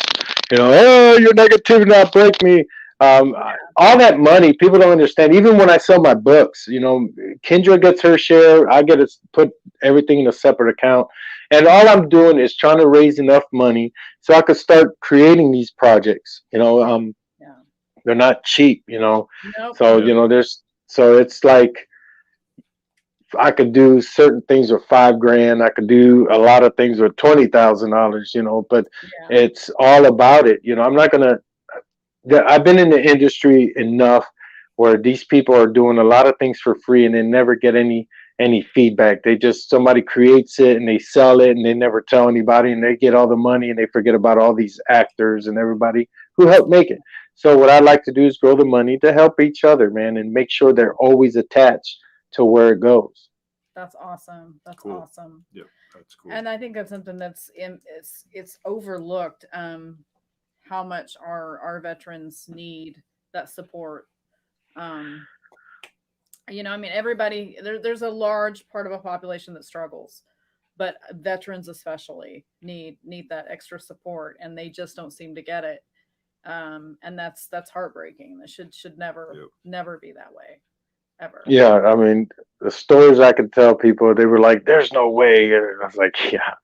[SPEAKER 5] oh, your negativity not break me. All that money, people don't understand. Even when I sell my books, Kendra gets her share. I get to put everything in a separate account. And all I'm doing is trying to raise enough money so I could start creating these projects. They're not cheap,
[SPEAKER 3] Nope.
[SPEAKER 5] So, so it's like, I could do certain things with $5,000. I could do a lot of things with $20,000, but it's all about it. I'm not gonna. I've been in the industry enough where these people are doing a lot of things for free and they never get any feedback. They just, somebody creates it and they sell it and they never tell anybody and they get all the money and they forget about all these actors and everybody who helped make it. So what I like to do is grow the money to help each other, man, and make sure they're always attached to where it goes.
[SPEAKER 3] That's awesome. That's
[SPEAKER 4] Cool.
[SPEAKER 3] awesome.
[SPEAKER 4] Yep, that's cool.
[SPEAKER 3] And I think that's something that's it's overlooked. How much our veterans need that support. I mean, everybody there's a large part of a population that struggles, but veterans especially need that extra support, and they just don't seem to get it. And that's heartbreaking. That should never be that way, ever.
[SPEAKER 5] Yeah, I mean, the stories I could tell people, they were like, "There's no way." And I was like, "Yeah."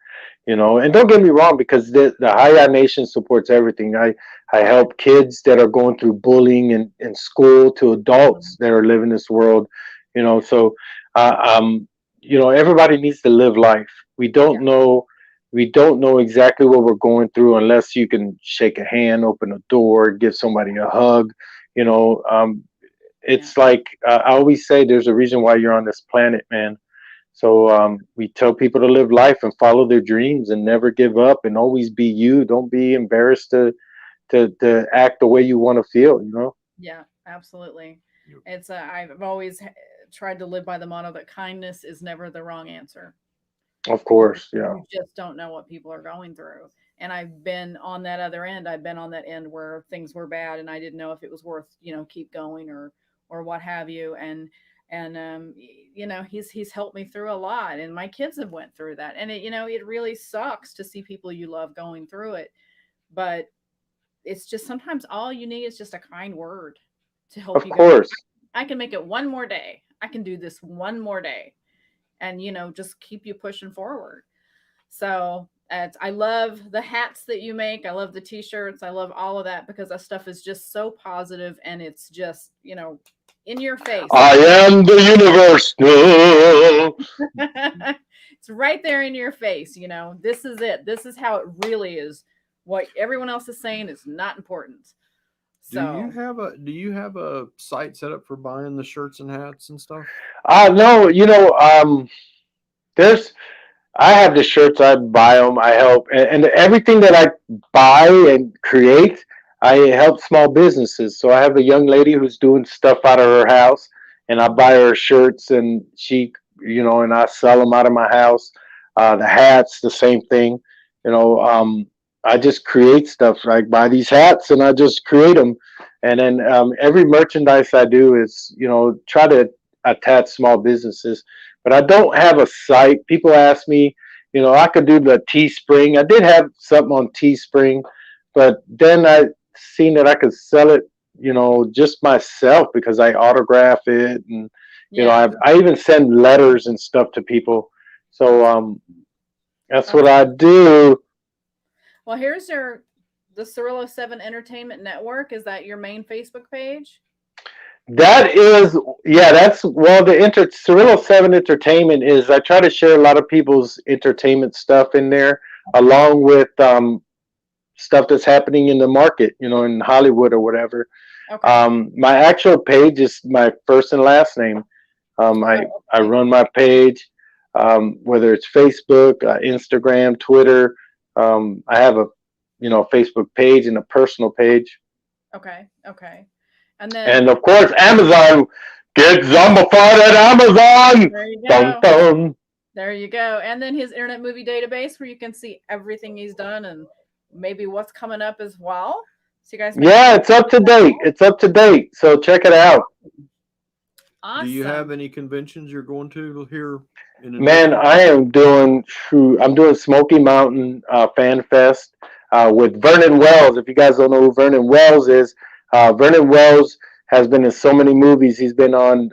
[SPEAKER 5] And don't get me wrong, because the High Nation supports everything. I help kids that are going through bullying in school to adults that are living this world, so, everybody needs to live life. We don't know exactly what we're going through unless you can shake a hand, open a door, give somebody a hug, it's like, I always say, there's a reason why you're on this planet, man. So we tell people to live life and follow their dreams and never give up and always be you. Don't be embarrassed to act the way you want to feel,
[SPEAKER 3] Yeah, absolutely. It's I've always tried to live by the motto that kindness is never the wrong answer.
[SPEAKER 5] Of course, yeah.
[SPEAKER 3] You just don't know what people are going through. And I've been on that other end. I've been on that end where things were bad and I didn't know if it was worth, keep going or what have you. And he's helped me through a lot, and my kids have went through that. And it really sucks to see people you love going through it. But it's just sometimes all you need is just a kind word to help
[SPEAKER 5] Of
[SPEAKER 3] you.
[SPEAKER 5] course.
[SPEAKER 3] I can make it one more day. I can do this one more day. And, just keep you pushing forward. So I love the hats that you make. I love the t-shirts. I love all of that because that stuff is just so positive and it's just, in your face.
[SPEAKER 5] I am the universe.
[SPEAKER 3] It's right there in your face. This is it. This is how it really is. What everyone else is saying is not important. So,
[SPEAKER 4] do you have a site set up for buying the shirts and hats and stuff?
[SPEAKER 5] No, I have the shirts, I buy them, I help, and everything that I buy and create, I help small businesses. So I have a young lady who's doing stuff out of her house, and I buy her shirts, and she, and I sell them out of my house. The hats, the same thing. I just create stuff. I buy these hats, and I just create them. And then every merchandise I do is, try to attach small businesses. But I don't have a site. People ask me, I could do the Teespring. I did have something on Teespring, but then I seen that I could sell it, just myself because I autograph it. And, I even send letters and stuff to people. So that's what I do.
[SPEAKER 3] Well, here's the Cirilo 7 Entertainment Network. Is that your main Facebook page?
[SPEAKER 5] That is, the Cirilo 7 Entertainment is, I try to share a lot of people's entertainment stuff in there, along with stuff that's happening in the market, in Hollywood or whatever. Okay. My actual page is my first and last name. I run my page, whether it's Facebook, Instagram, Twitter. I have a, Facebook page and a personal page.
[SPEAKER 3] Okay.
[SPEAKER 5] And of course, Amazon. Get zombified at Amazon.
[SPEAKER 3] There you go.
[SPEAKER 5] Dun, dun.
[SPEAKER 3] There you go. And then his Internet Movie Database, where you can see everything he's done and maybe what's coming up as well. So you guys.
[SPEAKER 5] Yeah, it's up to date. So check it out.
[SPEAKER 3] Awesome.
[SPEAKER 4] Do you have any conventions you're going to here?
[SPEAKER 5] Man, I'm doing Smoky Mountain Fan Fest with Vernon Wells. If you guys don't know who Vernon Wells is, Vernon Wells has been in so many movies. He's been on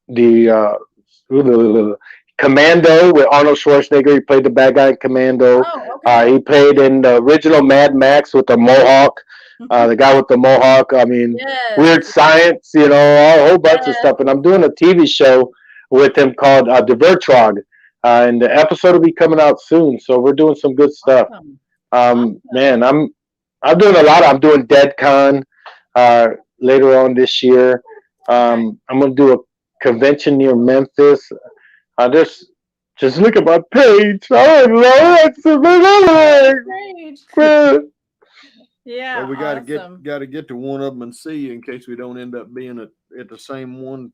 [SPEAKER 5] the Commando with Arnold Schwarzenegger. He played the bad guy in Commando.
[SPEAKER 3] Oh, okay.
[SPEAKER 5] He played in the original Mad Max with the Mohawk. The guy with the Mohawk. I mean,
[SPEAKER 3] Yes.
[SPEAKER 5] Weird Science. You know, a whole bunch of
[SPEAKER 3] Yes.
[SPEAKER 5] stuff. And I'm doing a TV show with him called The Vertrog. And the episode will be coming out soon. So we're doing some good stuff.
[SPEAKER 3] Awesome.
[SPEAKER 5] Man, I'm doing a lot. I'm doing DeadCon later on this year. I'm gonna do a convention near Memphis. Just look at my page. I don't know. It's amazing.
[SPEAKER 3] Yeah.
[SPEAKER 4] Well, we
[SPEAKER 3] awesome.
[SPEAKER 4] got to get to one of them and see in case we don't end up being at the same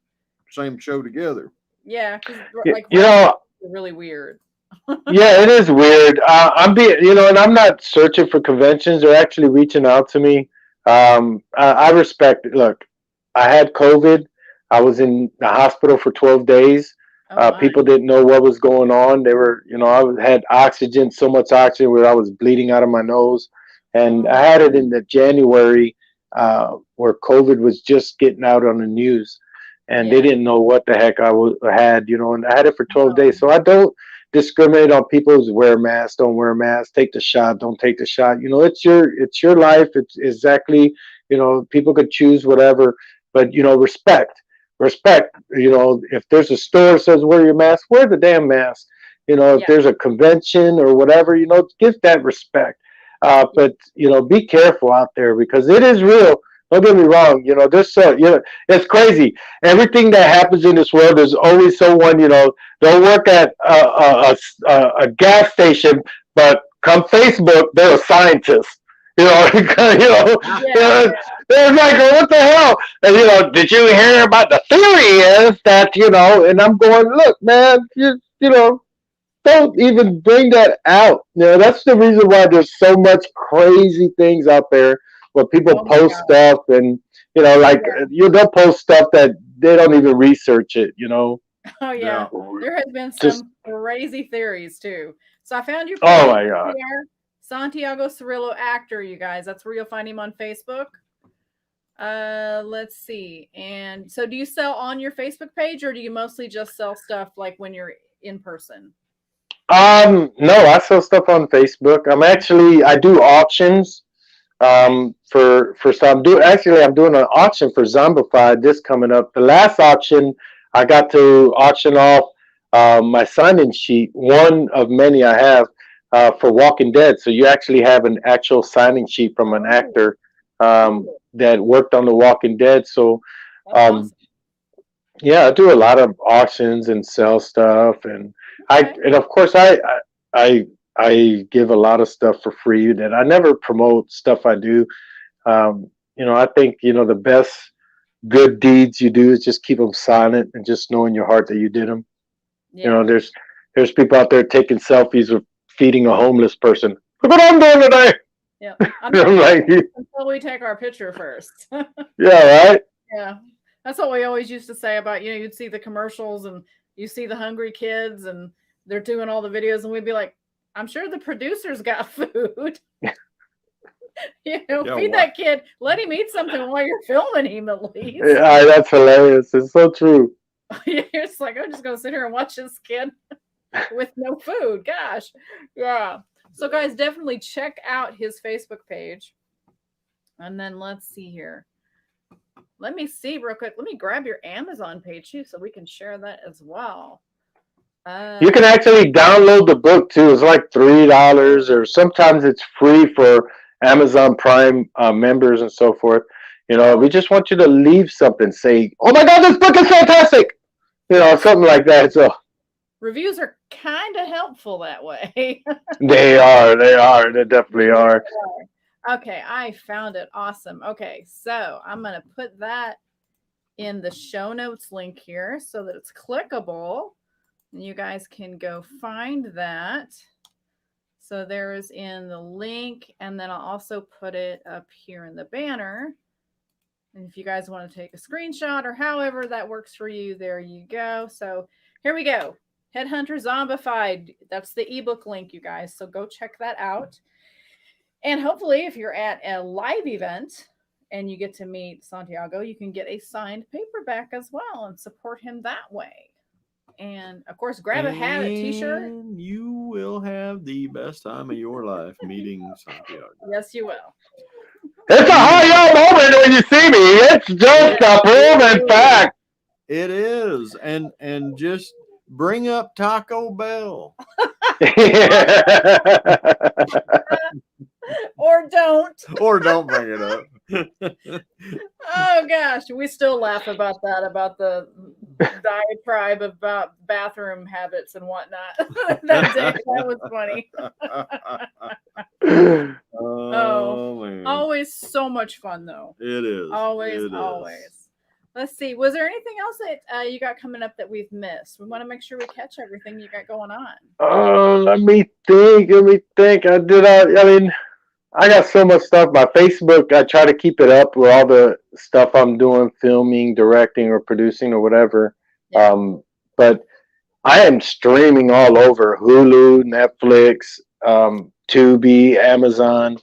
[SPEAKER 4] show together.
[SPEAKER 3] Yeah, because like really weird.
[SPEAKER 5] Yeah, it is weird. I'm and I'm not searching for conventions. They're actually reaching out to me. I respect it. Look, I had COVID. I was in the hospital for 12 days. People didn't know what was going on. They were, I had oxygen, so much oxygen where I was bleeding out of my nose. And I had it in the January where COVID was just getting out on the news. And they didn't know what the heck I had, and I had it for 12 days. So I don't discriminate on people who wear masks, don't wear masks, take the shot, don't take the shot. It's your life. It's exactly, people could choose whatever, but respect. If there's a store that says wear your mask, wear the damn mask. If there's a convention or whatever, give that respect. But be careful out there because it is real. Don't get me wrong. It's crazy. Everything that happens in this world, there's always someone. Don't work at a gas station, but come Facebook, they're a scientist. They're like, what the hell? And did you hear about the theory is that And I'm going, look, man, don't even bring that out. That's the reason why there's so much crazy things out there where people post stuff and they'll post stuff that they don't even research it.
[SPEAKER 3] Oh yeah, there has been some crazy theories too. So I found your
[SPEAKER 5] oh my god.
[SPEAKER 3] Santiago Cirilo actor, you guys. That's where you'll find him on Facebook. Let's see. And so do you sell on your Facebook page or do you mostly just sell stuff like when you're in person?
[SPEAKER 5] No, I sell stuff on Facebook. I do auctions for stuff. I'm doing an auction for Zombified this coming up. The last auction I got to auction off my sign-in sheet, one of many I have for Walking Dead. So you actually have an actual signing sheet from an actor that worked on The Walking Dead. So
[SPEAKER 3] awesome.
[SPEAKER 5] Yeah, I do a lot of auctions and sell stuff, and of course I give a lot of stuff for free that I never promote stuff I do. I think the best good deeds you do is just keep them silent and just know in your heart that you did them.
[SPEAKER 3] Yeah.
[SPEAKER 5] There's people out there taking selfies with feeding a homeless person. Look what I'm doing today.
[SPEAKER 3] Yeah, I'm like, until we take our picture first.
[SPEAKER 5] Yeah, right.
[SPEAKER 3] Yeah, that's what we always used to say about you'd see the commercials and you see the hungry kids and they're doing all the videos and we'd be like, I'm sure the producers got food. Feed that kid. Let him eat something while you're filming him at least.
[SPEAKER 5] Yeah, that's hilarious. It's so true.
[SPEAKER 3] It's like I'm just gonna sit here and watch this kid with no food. Gosh, yeah. So guys, definitely check out his Facebook page. And then let's see here. Let me see real quick. Let me grab your Amazon page too so we can share that as well.
[SPEAKER 5] You can actually download the book too. It's like $3 or sometimes it's free for Amazon Prime members and so forth. We just want you to leave something, say, oh my God, this book is fantastic. Something like that. So
[SPEAKER 3] reviews are kind of helpful that way.
[SPEAKER 5] They are. They definitely are.
[SPEAKER 3] Okay, I found it. Awesome. Okay, so I'm going to put that in the show notes link here so that it's clickable. And you guys can go find that. So there is in the link, and then I'll also put it up here in the banner. And if you guys want to take a screenshot or however that works for you, there you go. So here we go. Headhunter Zombified. That's the ebook link, you guys. So go check that out. And hopefully, if you're at a live event and you get to meet Santiago, you can get a signed paperback as well and support him that way. And of course, grab a hat, a t-shirt.
[SPEAKER 4] You will have the best time of your life meeting Santiago.
[SPEAKER 3] Yes, you will.
[SPEAKER 5] It's a high moment when you see me. It's just a proven fact.
[SPEAKER 4] It is. And just bring up Taco Bell.
[SPEAKER 3] Or don't.
[SPEAKER 4] Or don't bring it up.
[SPEAKER 3] Oh gosh, we still laugh about that, about the diatribe about bathroom habits and whatnot. That was funny.
[SPEAKER 4] Oh man.
[SPEAKER 3] Always so much fun though.
[SPEAKER 4] It is.
[SPEAKER 3] Always. Let's see. Was there anything else that you got coming up that we've missed? We want to make sure we catch everything you got going on.
[SPEAKER 5] Let me think. I got so much stuff. My Facebook, I try to keep it up with all the stuff I'm doing, filming, directing, or producing, or whatever. Yeah. But I am streaming all over Hulu, Netflix, Tubi, Amazon.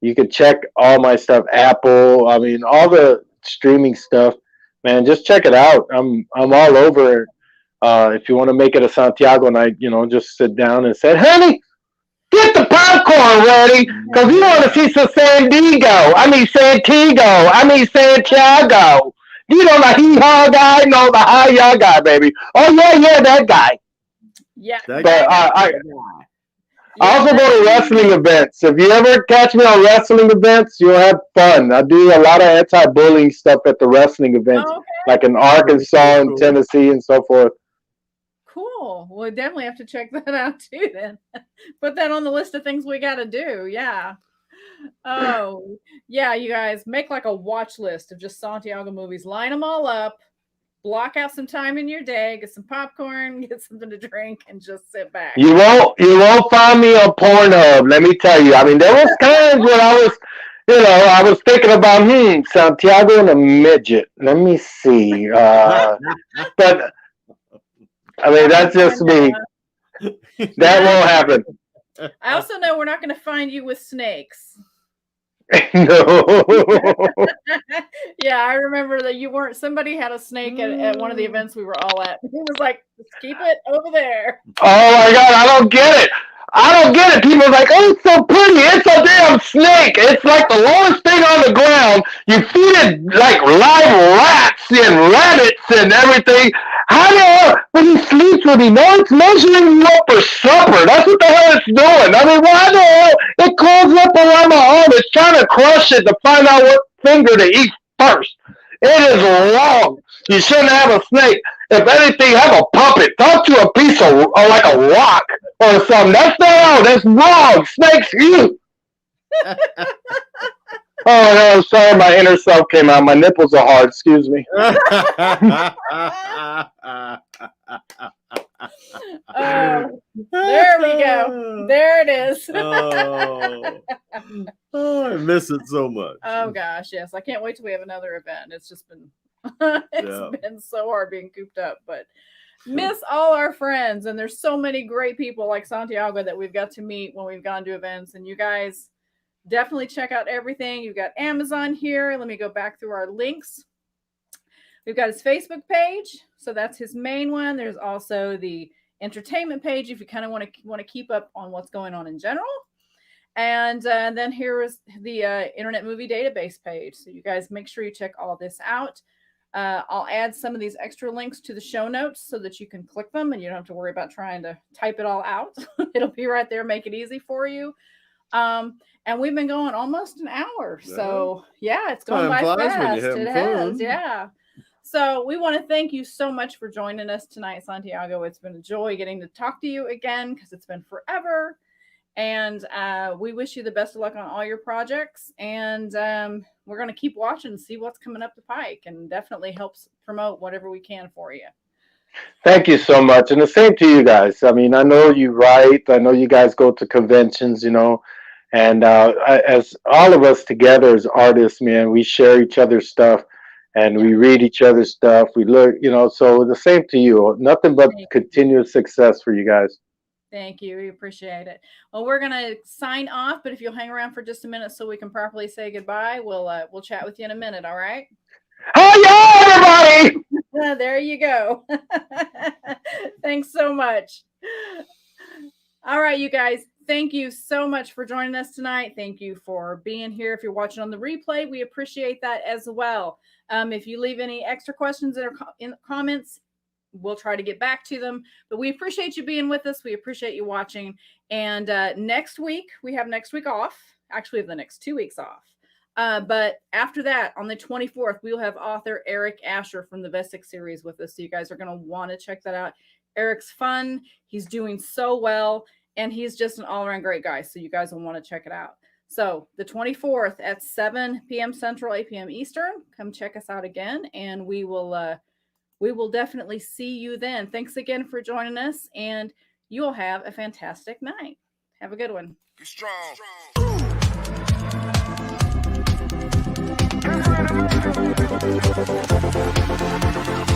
[SPEAKER 5] You can check all my stuff, Apple. I mean, all the streaming stuff. Man, just check it out. I'm all over. If you want to make it a Santiago night, just sit down and say, honey, get the popcorn ready, because you want to see some Santiago. You know the hee-haw guy? No, the hi-ya guy, baby. Oh, yeah, that guy.
[SPEAKER 3] Yeah.
[SPEAKER 5] But I also go to wrestling events. If you ever catch me on wrestling events, you'll have fun. I do a lot of anti-bullying stuff at the wrestling events, like in Arkansas and Tennessee and so forth.
[SPEAKER 3] Cool. We'll definitely have to check that out too then. Put that on the list of things we got to do. Yeah. Oh, yeah, you guys make like a watch list of just Santiago movies. Line them all up. Block out some time in your day. Get some popcorn. Get something to drink, and just sit back.
[SPEAKER 5] You won't find me on Pornhub. Let me tell you. I mean, there was times when I was thinking about Santiago and a midget. Let me see. But I mean, that's just me. That won't happen.
[SPEAKER 3] I also know we're not going to find you with snakes.
[SPEAKER 5] No.
[SPEAKER 3] Yeah, I remember that you weren't. Somebody had a snake at one of the events we were all at. He was like, "Just keep it over there."
[SPEAKER 5] Oh my God, I don't get it. People are like, oh, it's so pretty. It's a damn snake. It's like the lowest thing on the ground. You feed it like live rats and rabbits and everything. When he sleeps with me, it's measuring you up for supper. That's what the hell it's doing. I mean, why the hell? It crawls up around my arm. It's trying to crush it to find out what finger to eat first. It is wrong. You shouldn't have a snake. If anything, have a puppet. Talk to a piece of, or like a rock or something. That's wrong. Snakes, you. Oh, no, sorry, my inner self came out. My nipples are hard. Excuse me.
[SPEAKER 3] There we go. There it is.
[SPEAKER 4] I miss it so much.
[SPEAKER 3] Oh gosh, yes. I can't wait till we have another event. It's just been been so hard being cooped up, but miss all our friends. And there's so many great people like Santiago that we've got to meet when we've gone to events. And you guys definitely check out everything. You've got Amazon here. Let me go back through our links. We've got his Facebook page, so that's his main one. There's also the entertainment page if you kind of want to keep up on what's going on in general. And then here is the Internet Movie Database page. So you guys make sure you check all this out. I'll add some of these extra links to the show notes so that you can click them and you don't have to worry about trying to type it all out. It'll be right there, make it easy for you. And we've been going almost an hour. So yeah, it's going by fast. It has, yeah. So we want to thank you so much for joining us tonight, Santiago. It's been a joy getting to talk to you again because it's been forever. And we wish you the best of luck on all your projects. And we're going to keep watching and see what's coming up the pike and definitely helps promote whatever we can for you.
[SPEAKER 5] Thank you so much. And the same to you guys. I mean, I know you write. I know you guys go to conventions, and as all of us together as artists, man, we share each other's stuff. and we read each other's stuff. We learn, so the same to you. Nothing but continuous success for you guys.
[SPEAKER 3] Thank you. We appreciate it. Well, we're going to sign off, but if you'll hang around for just a minute so we can properly say goodbye, we'll chat with you in a minute. All right.
[SPEAKER 5] Hi, everybody.
[SPEAKER 3] There you go. Thanks so much. All right, you guys. Thank you so much for joining us tonight. Thank you for being here. If you're watching on the replay, we appreciate that as well. If you leave any extra questions in the comments, we'll try to get back to them. But we appreciate you being with us. We appreciate you watching. And next week, we have next week off. Actually, we have the next 2 weeks off. But after that, on the 24th, we'll have author Eric Asher from the Vesic series with us. So you guys are going to want to check that out. Eric's fun. He's doing so well. And he's just an all-around great guy. So you guys will want to check it out. So the 24th at 7 p.m. Central, 8 p.m. Eastern. Come check us out again. And we will definitely see you then. Thanks again for joining us. And you'll have a fantastic night. Have a good one.
[SPEAKER 2] Be strong. Be strong.